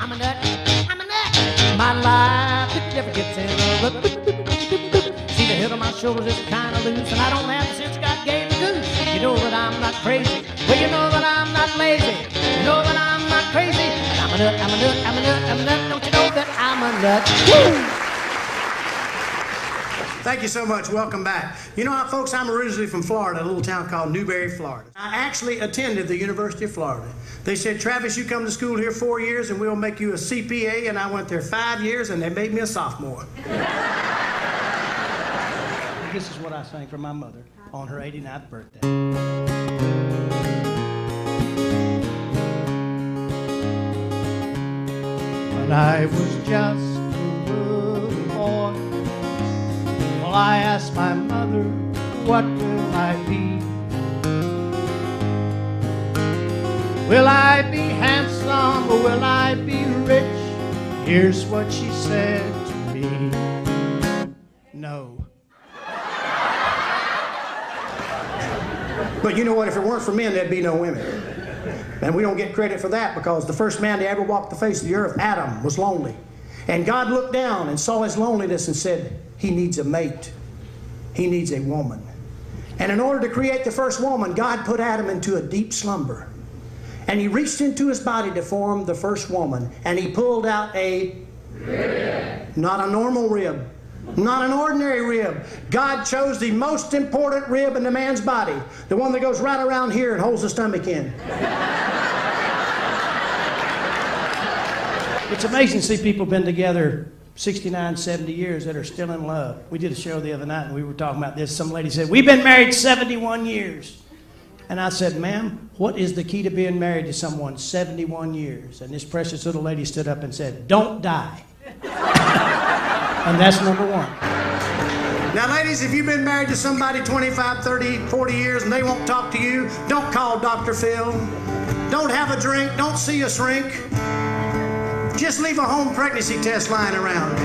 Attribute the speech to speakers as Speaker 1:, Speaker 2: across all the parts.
Speaker 1: I'm a nut, I'm a nut. My life, it never gets in a rut. See, the head of my shoulders is kind of loose, and I don't have the sense God gave the goose. You know that I'm not crazy. Well, you know that I'm not lazy. You know that I'm not crazy. And I'm a nut, I'm a nut, I'm a nut, I'm a nut. Don't you know that I'm a nut? Woo!
Speaker 2: Thank you so much. Welcome back. You know, folks, I'm originally from Florida, a little town called Newberry, Florida. I actually attended the University of Florida. They said, Travis, you come to school here 4 years and we'll make you a CPA, and I went there 5 years and they made me a sophomore.
Speaker 3: This is what I sang for my mother on her 89th birthday. When I was just a little boy, well, I asked my mother, what will I be? Will I be handsome or will I be rich? Here's what she said to me. No.
Speaker 2: But you know what? If it weren't for men, there'd be no women. And we don't get credit for that, because the first man to ever walk the face of the earth, Adam, was lonely. And God looked down and saw his loneliness and said, he needs a mate. He needs a woman. And in order to create the first woman, God put Adam into a deep slumber. And he reached into his body to form the first woman. And he pulled out a rib. Not a normal rib. Not an ordinary rib. God chose the most important rib in the man's body. The one that goes right around here and holds the stomach in.
Speaker 3: It's amazing to see people been together 69, 70 years that are still in love. We did a show the other night and we were talking about this. Some lady said, we've been married 71 years. And I said, ma'am, what is the key to being married to someone 71 years? And this precious little lady stood up and said, don't die. And that's number one.
Speaker 2: Now, ladies, if you've been married to somebody 25, 30, 40 years and they won't talk to you, don't call Dr. Phil. Don't have a drink. Don't see a shrink. Just leave a home pregnancy test lying around.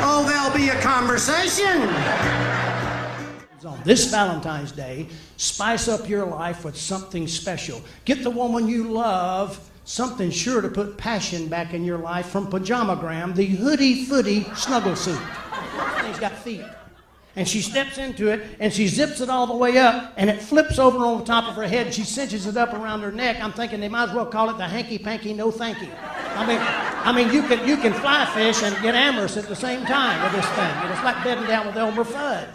Speaker 2: Oh, there'll be a conversation.
Speaker 3: On this Valentine's Day, spice up your life with something special. Get the woman you love something sure to put passion back in your life from Pajamagram, the hoodie-footy snuggle suit. Thing's got feet. And she steps into it, and she zips it all the way up, and it flips over on the top of her head, and she cinches it up around her neck. I'm thinking they might as well call it the hanky-panky no thank you. I mean, you can fly fish and get amorous at the same time with this thing. And it's like bedding down with Elmer Fudd.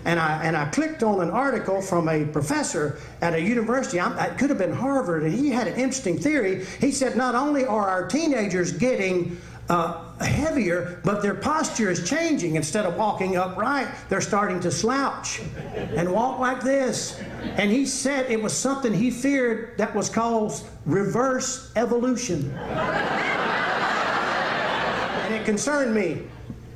Speaker 2: And I clicked on an article from a professor at a university. It could have been Harvard, and he had an interesting theory. He said not only are our teenagers getting heavier, but their posture is changing. Instead of walking upright, they're starting to slouch and walk like this. And he said it was something he feared that was called reverse evolution. And it concerned me.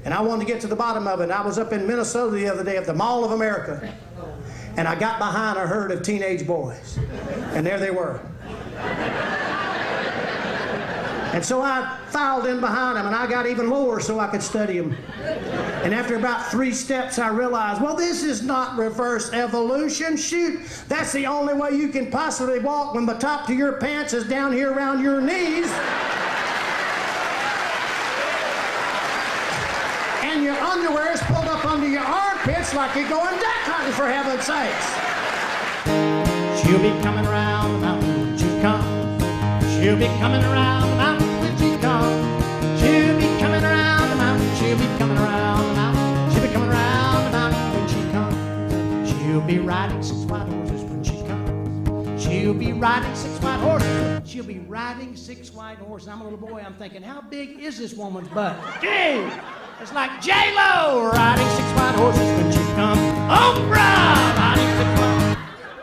Speaker 2: And I wanted to get to the bottom of it. I was up in Minnesota the other day at the Mall of America. And I got behind a herd of teenage boys. And there they were. And so I filed in behind them, and I got even lower so I could study them. And after about 3 steps, I realized, well, this is not reverse evolution. Shoot, that's the only way you can possibly walk when the top to your pants is down here around your knees. And your underwear is pulled up under your armpits like you're going duck hunting, for heaven's sakes.
Speaker 1: She'll be coming around the mountain when she comes. She'll be coming around the mountain when she comes. She'll be coming around the mountain. She'll be coming around the mountain. She'll be coming around the mountain when she comes. She'll be riding 6 white horses when she comes. She'll be riding 6 white horses. She'll be riding 6 white horses. I'm a little boy. I'm thinking, how big is this woman's butt? Gee, it's like J-Lo riding 6 white horses when she comes. Oprah riding 6 white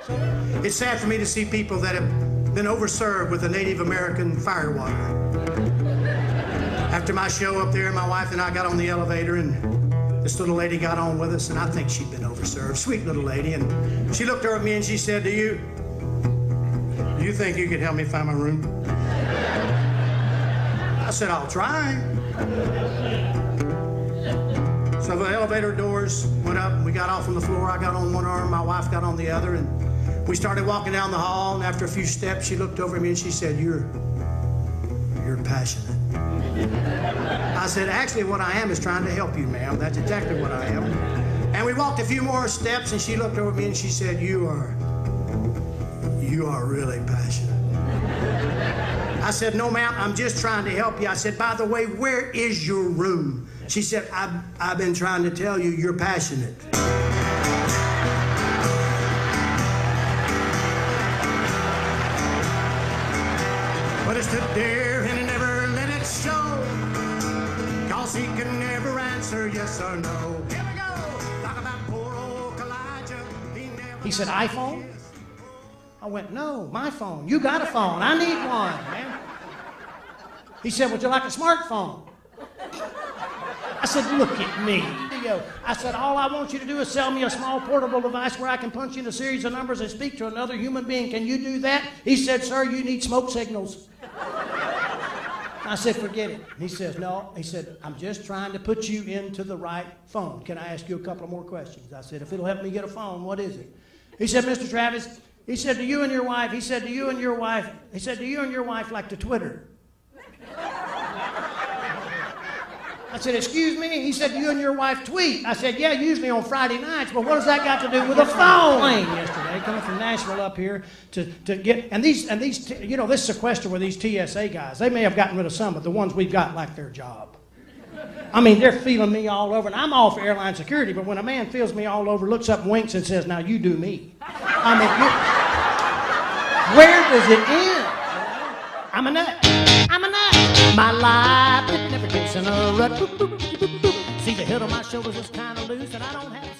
Speaker 1: horses.
Speaker 2: It's sad for me to see people that have been overserved with the Native American fire water. After my show up there, my wife and I got on the elevator, and this little lady got on with us, and I think she'd been overserved. Sweet little lady. And she looked over at me and she said, do you think you could help me find my room? I said, I'll try. So the elevator doors went up, and we got off on the floor. I got on one arm, my wife got on the other, and We started walking down the hall, and after a few steps, she looked over at me and she said, you're passionate. I said, actually, what I am is trying to help you, ma'am. That's exactly what I am. And we walked a few more steps, and she looked over at me and she said, you are really passionate. I said, no, ma'am, I'm just trying to help you. I said, by the way, where is your room? She said, I've been trying to tell you, you're passionate. But I stood there and I never let it show, 'cause he can never answer yes or no. Here we go. Talk about poor old Elijah.
Speaker 3: He said, iPhone? I went, no, my phone. You got a phone. I need one, man. He said, would you like a smartphone? I said, look at me. I said, all I want you to do is sell me a small portable device where I can punch in a series of numbers and speak to another human being. Can you do that? He said, sir, you need smoke signals. I said, forget it. He says, no. He said, I'm just trying to put you into the right phone. Can I ask you a couple more questions? I said, if it'll help me get a phone, what is it? He said, Mr. Travis, he said, do you and your wife, he said, do you and your wife like to Twitter? I said, excuse me? He said, you and your wife tweet. I said, yeah, usually on Friday nights, but what does that got to do with a phone? Plane yesterday, coming from Nashville up here to get, and these, you know, this sequester with these TSA guys, they may have gotten rid of some, but the ones we've got like their job. I mean, they're feeling me all over, and I'm all for airline security, but when a man feels me all over, looks up and winks and says, now you do me. I mean, where does it end? I'm a nut. I'm a nut. My life, it never gets in a rut. See, the head of my shoulders is kind of loose, and I don't have